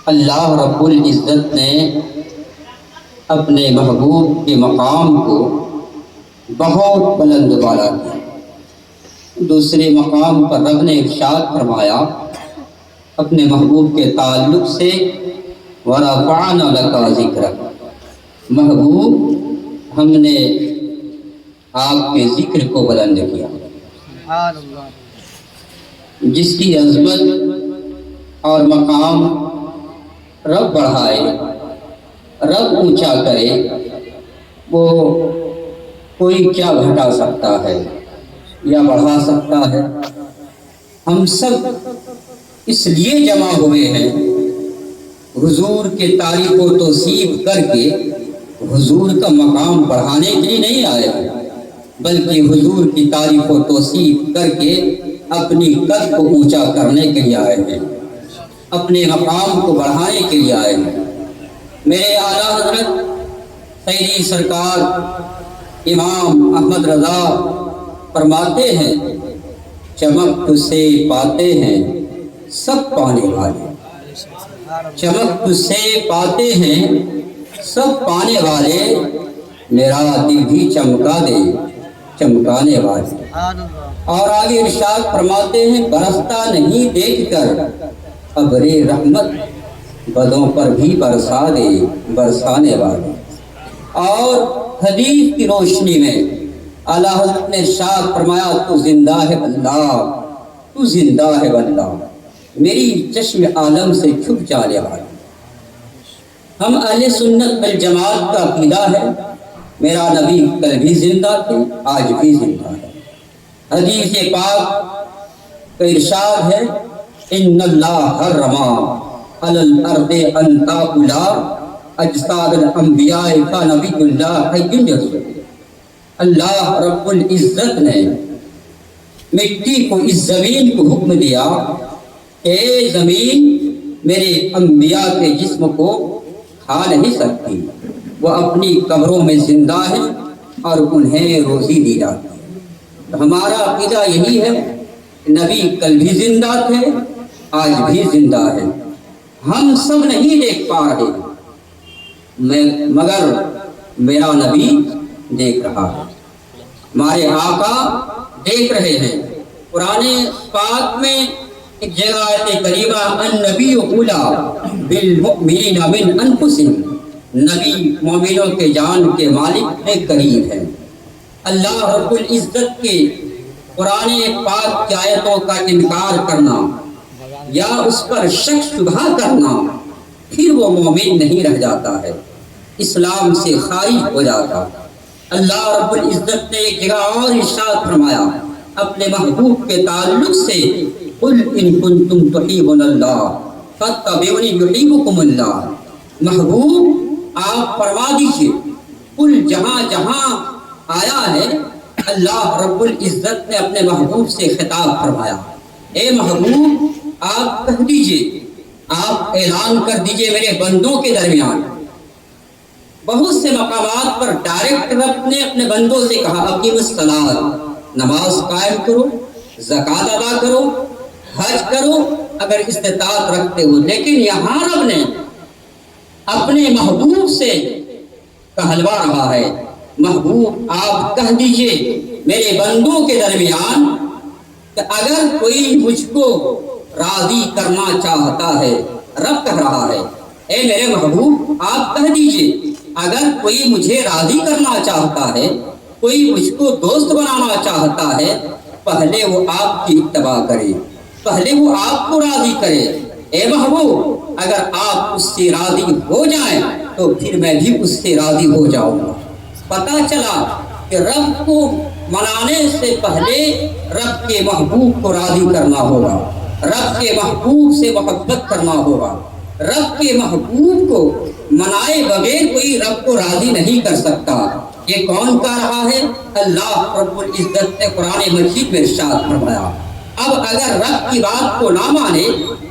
اللہ رب العزت نے اپنے محبوب کے مقام کو بہت بلند بالا کیا۔ دوسرے مقام پر رب نے ارشاد فرمایا اپنے محبوب کے تعلق سے وَرَفَعْنَا لَكَ ذِكْرَكَ، محبوب ہم نے آپ کے ذکر کو بلند کیا۔ جس کی عظمت اور مقام رب بڑھائے، رب اونچا کرے، وہ کوئی کیا گھٹا سکتا ہے یا بڑھا سکتا ہے؟ ہم سب اس لیے جمع ہوئے ہیں، حضور کے تعریف و توصیف کر کے حضور کا مقام بڑھانے کے لیے نہیں آئے ہیں، بلکہ حضور کی تعریف و توصیف کر کے اپنی قد کو اونچا کرنے کے لیے آئے ہیں، اپنے مقام کو بڑھانے کے لیے آئے ہیں۔ میرے اعلیٰ حضرت سیدی سرکار امام احمد رضا فرماتے ہیں چمک تجھ سے پاتے ہیں سب پانے والے، چمک تجھ سے پاتے ہیں سب پانے والے، میرا دل بھی چمکا دے چمکانے والے۔ اور آگے ارشاد فرماتے ہیں برستا نہیں دیکھ کر ابر رحمت، بدوں پر بھی برسا دے برسانے والے۔ اور حدیث کی روشنی میں اعلیٰ حضرت نے ارشاد فرمایا تو زندہ ہے اللہ، تو زندہ ہے اللہ، میری چشم عالم سے چھپ جانے والا۔ ہم اہل سنت والجماعت کا عقیدہ ہے میرا نبی کل بھی زندہ تھے، آج بھی زندہ ہے۔ حدیث پاک کا ارشاد ہے ان اللہ حرم علی الارض ان تاکل اجساد الانبیاء فنبی اللہ حی یرزق، اللہ رب العزت نے مٹی کو، اس زمین کو حکم دیا کہ اے زمین میرے انبیاء کے جسم کو کھا نہیں سکتی، وہ اپنی قبروں میں زندہ ہے اور انہیں روزی دی جاتی ہے۔ ہمارا عقیدہ یہی ہے نبی کل بھی زندہ تھے، آج بھی زندہ ہے۔ ہم سب نہیں دیکھ پا رہے مگر میرا نبی دیکھ رہا ہے، ہمارے آقا دیکھ رہے ہیں۔ قرآن پاک میں ایک جگہ آیت کریمہ النبی اولا بالمؤمنین من انفسہم، نبی مومنوں کے جان کے مالک کے قریب ہے۔ اللہ رب العزت کے قرآن پاک کی آیتوں کا انکار کرنا یا اس پر شک شبہ کرنا، پھر وہ مومن نہیں رہ جاتا ہے، اسلام سے خارج ہو جاتا۔ اللہ رب العزت نے ایک جگہ اور ارشاد فرمایا اپنے محبوب کے تعلق سے قل ان کنتم تحبون اللہ فاتبعونی یحببکم اللہ، محبوب آپ فرما دیجئے، قل جہاں جہاں آیا ہے اللہ رب العزت نے اپنے محبوب سے خطاب فرمایا، اے محبوب آپ کہہ دیجئے، آپ اعلان کر دیجئے میرے بندوں کے درمیان۔ بہت سے مقامات پر ڈائریکٹ رب نے اپنے بندوں سے کہا اقیم الصلاۃ، نماز قائم کرو، زکوٰۃ ادا کرو، حج کرو اگر استطاعت رکھتے ہو، لیکن یہاں رب نے اپنے محبوب سے کہلوا رہا ہے محبوب آپ کہہ دیجئے میرے بندوں کے درمیان کہ اگر کوئی مجھ کو راضی کرنا چاہتا ہے، رب کہہ رہا ہے اے میرے محبوب آپ کہہ دیجئے اگر کوئی مجھے راضی کرنا چاہتا ہے، کوئی مجھ کو دوست بنانا چاہتا ہے، پہلے وہ آپ کی اتباع کرے، پہلے وہ آپ کو راضی کرے۔ اے محبوب اگر آپ اس سے راضی ہو جائیں تو پھر میں بھی اس سے راضی ہو جاؤں گا۔ پتہ چلا کہ رب کو منانے سے پہلے رب کے محبوب کو راضی کرنا ہوگا، رب کے محبوب سے محبت کرنا ہوگا۔ رب کے محبوب کو منائے بغیر کوئی رب کو راضی نہیں کر سکتا۔ یہ کون کہہ رہا ہے؟ اللہ رب العزت نے قرآن مجید میں ارشاد فرمایا۔ اب اگر رب کی بات کو نہ مانے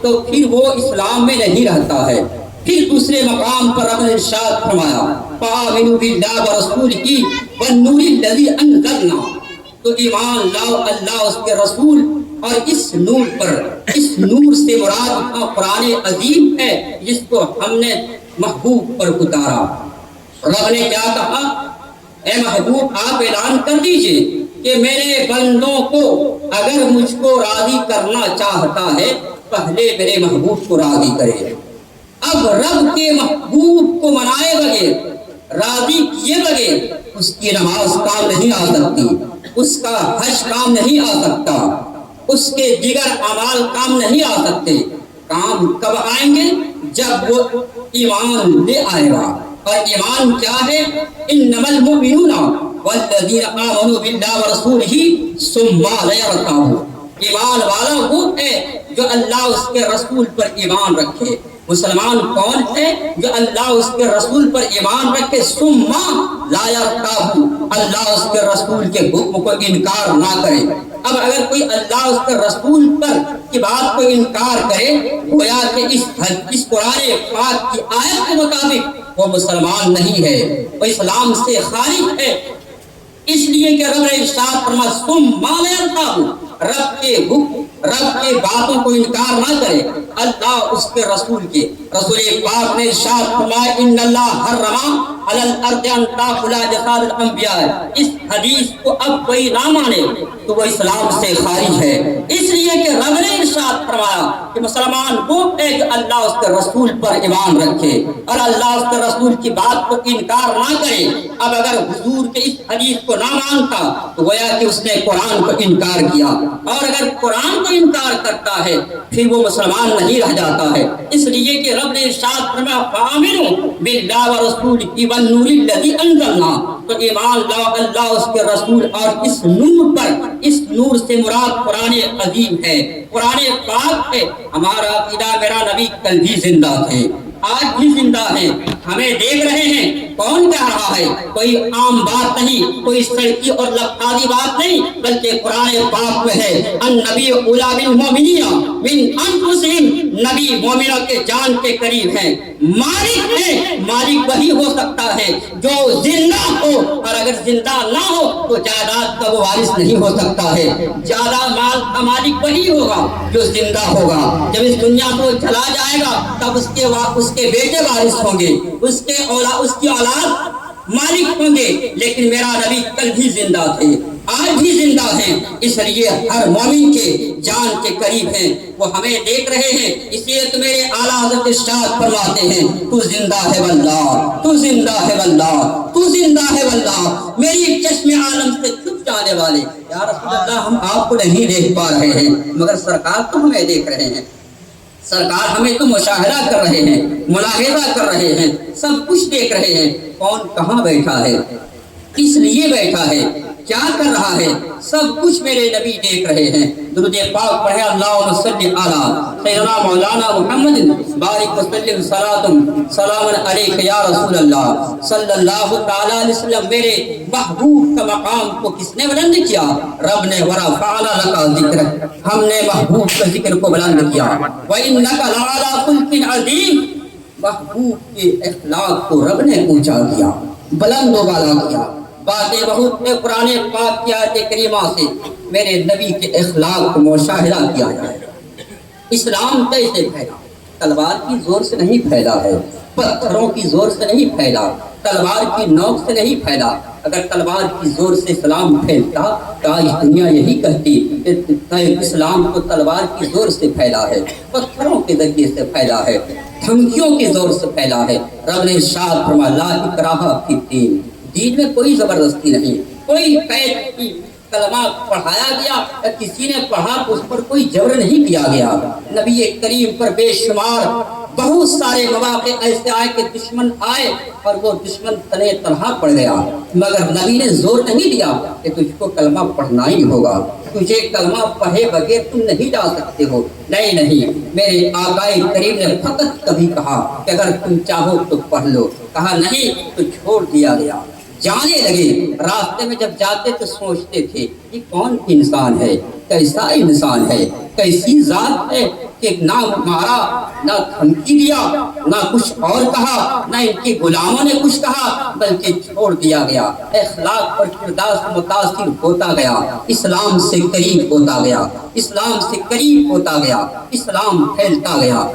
تو پھر وہ اسلام میں نہیں رہتا ہے۔ پھر دوسرے مقام پر رب نے ارشاد فرمایا فآمنوا باللہ ورسولہ والنور الذی انزلنا، تو ایمان لاؤ اللہ اس کے رسول اور اس نور پر، اس نور سے مراد قرآن عظیم ہے جس کو ہم نے محبوب پر اتارا۔ رب نے کیا کہا؟ اے محبوب آپ اعلان کر دیجئے کہ میرے بندوں کو اگر مجھ کو راضی کرنا چاہتا ہے پہلے میرے محبوب کو راضی کرے۔ اب رب کے محبوب کو منائے بغیر، راضی کیے بغیر اس کی نماز کام نہیں آ سکتی، اس کا حج کام نہیں آ سکتا، اس کے دیگر اعمال کام نہیں آ سکتے۔ کام کب آئیں گے؟ جب وہ ایمان لے آئے گا۔ اور ایمان کیا ہے؟ انما المؤمنون والذین آمنوا باللہ ورسولہ ثم لم یرتابوا۔ ایمان والا وہ ہے جو اللہ اس کے رسول پر ایمان رکھے۔ مسلمان کون ہے؟ جو اللہ اس کے رسول پر ایمان رکھے، ثم لا یرتابوا، اللہ اس کے رسول کے حکم کو انکار نہ کرے۔ اب اگر کوئی اللہ اس کے رسول پر کی بات کو انکار کرے، گویا کہ اس قرآن پاک کی آیت کے مطابق وہ مسلمان نہیں ہے، وہ اسلام سے خارج ہے۔ اس لیے کہ رب نے ارشاد فرمایا ثم لا یرتابوا، رب کے حکم، رب کے باتوں کو انکار نہ کرے۔ اللہ اس کے رسول کے، رسول پاک نے ارشاد فرمایا ان اللہ حرم علی الارض ان تاکل جساد الانبیاء۔ اس حدیث کو اب کوئی نہ مانے تو وہ اسلام سے خارج ہے۔ اس لیے کہ رب نے ارشاد فرمایا کہ مسلمان وہ ہے جو اللہ اس کے رسول پر ایمان رکھے اور اللہ اس کے رسول کی بات کو انکار نہ کرے۔ اب اگر حضور کے اس حدیث کو نہ مانتا تو گویا کہ اس نے قرآن کو انکار کیا، اور اگر قرآن کو انکار کرتا ہے پھر وہ مسلمان نہیں رہ جاتا ہے۔ اس لیے کہ رب نے ارشاد فرمایا فآمنوا باللہ ورسولہ والنور الذی انزلنا، تو ایمان لاؤ اللہ اس کے رسول اور اس نور پر۔ اس نور سے مراد قرآن عظیم ہے، قرآن پاک ہے۔ ہمارا عقیدہ میرا نبی کل بھی زندہ تھے، آج بھی زندہ ہیں، ہمیں دیکھ رہے ہیں۔ کون کہہ رہا ہے؟ کوئی عام بات نہیں، کوئی سڑکی اور لفظی بات نہیں، بلکہ قرآن پاک میں ہے النبی اولی بالمؤمنین من انفسہم، نبی مومنوں کے جان کے قریب ہیں۔ مالک ہے، مالک وہی ہو سکتا ہے جو زندہ ہو، اور اگر زندہ نہ ہو تو جائیداد کا وہ وارث نہیں ہو سکتا ہے۔ زیادہ مال کا مالک وہی ہوگا جو زندہ ہوگا۔ جب اس دنیا کو چلا جائے گا تب اس کے بیٹے وارث ہوں گے، اس کی اولاد مالک ہوں گے، لیکن میرا نبی کل بھی زندہ تھے، آج بھی زندہ ہیں۔ اس لیے ہر مومن کے جان کے قریب ہیں، وہ ہمیں دیکھ رہے ہیں۔ اس لیے تو میرے اعلیٰ حضرت ارشاد فرماتے ہیں تو زندہ ہے واللہ، تو زندہ ہے واللہ، تو زندہ ہے واللہ، میری چشم عالم سے چھپ جانے والے۔ یا رسول اللہ ہم آپ کو نہیں دیکھ پا رہے ہیں مگر سرکار تو ہمیں دیکھ رہے ہیں، سرکار ہمیں تو مشاہدہ کر رہے ہیں، ملاحظہ کر رہے ہیں، سب کچھ دیکھ رہے ہیں۔ کون کہاں بیٹھا ہے، کس لیے بیٹھا ہے، کیا کر رہا ہے، سب کچھ میرے نبی دیکھ رہے ہیں۔ درود پاک پڑھے اللہم صلی علی سیدنا مولانا محمد بارک وسلم سلام علیک یا رسول اللہ صلی اللہ تعالی علیہ وسلم۔ میرے محبوب کا مقام کو کس نے بلند کیا؟ رب نے۔ ورفعنا لک ذکرک، ہم نے محبوب کے ذکر کو بلند کیا۔ وانک لعلی خلق عظیم، محبوب کے اخلاق کو رب نے اونچا کیا، بلند و بالا کیا۔ باتیں بہت ہے قرآن پاک کی آیت کریمہ سے میرے نبی کے اخلاق کو مشاہدہ کیا جائے۔ اسلام کیسے پھیلا؟ تلوار کی زور سے نہیں پھیلا ہے، پتھروں کی زور سے نہیں پھیلا، تلوار کی نوک سے نہیں پھیلا۔ اگر تلوار کی زور سے اسلام پھیلتا تو آج دنیا یہی کہتی کہ اسلام کو تلوار کی زور سے پھیلا ہے، پتھروں کے ذریعے سے پھیلا ہے، دھمکیوں کی زور سے پھیلا ہے۔ رب نے ارشاد فرمایا لا اکراہ فی الدین، دین میں کوئی زبردستی نہیں، کوئی قید نہیں۔ کلمہ پڑھایا گیا یا کسی نے پڑھا اس پر کوئی جبر نہیں کیا گیا۔ نبی کریم پر بے شمار بہت سارے مواقع ایسے آئے کہ دشمن آئے اور وہ دشمن تنے تنہا پڑ گیا، مگر نبی نے زور نہیں دیا کہ تجھ کو کلمہ پڑھنا ہی ہوگا، تجھے کلمہ پڑھے بغیر تم نہیں جا سکتے ہو۔ نہیں، میرے آقا کریم نے فقط کبھی کہا کہ اگر تم چاہو تو پڑھ لو، کہا نہیں تو چھوڑ دیا گیا۔ جانے لگے، راستے میں جب جاتے تو سوچتے تھے یہ کون انسان ہے، کیسا انسان ہے، کیسی ذات ہے، کہ نہ مارا، نہ دھمکی دیا، نہ کچھ اور کہا، نہ ان کے غلاموں نے کچھ کہا، بلکہ چھوڑ دیا گیا، اخلاق اور کردار سے متاثر ہوتا گیا، اسلام سے قریب ہوتا گیا، اسلام سے قریب ہوتا گیا، اسلام پھیلتا گیا۔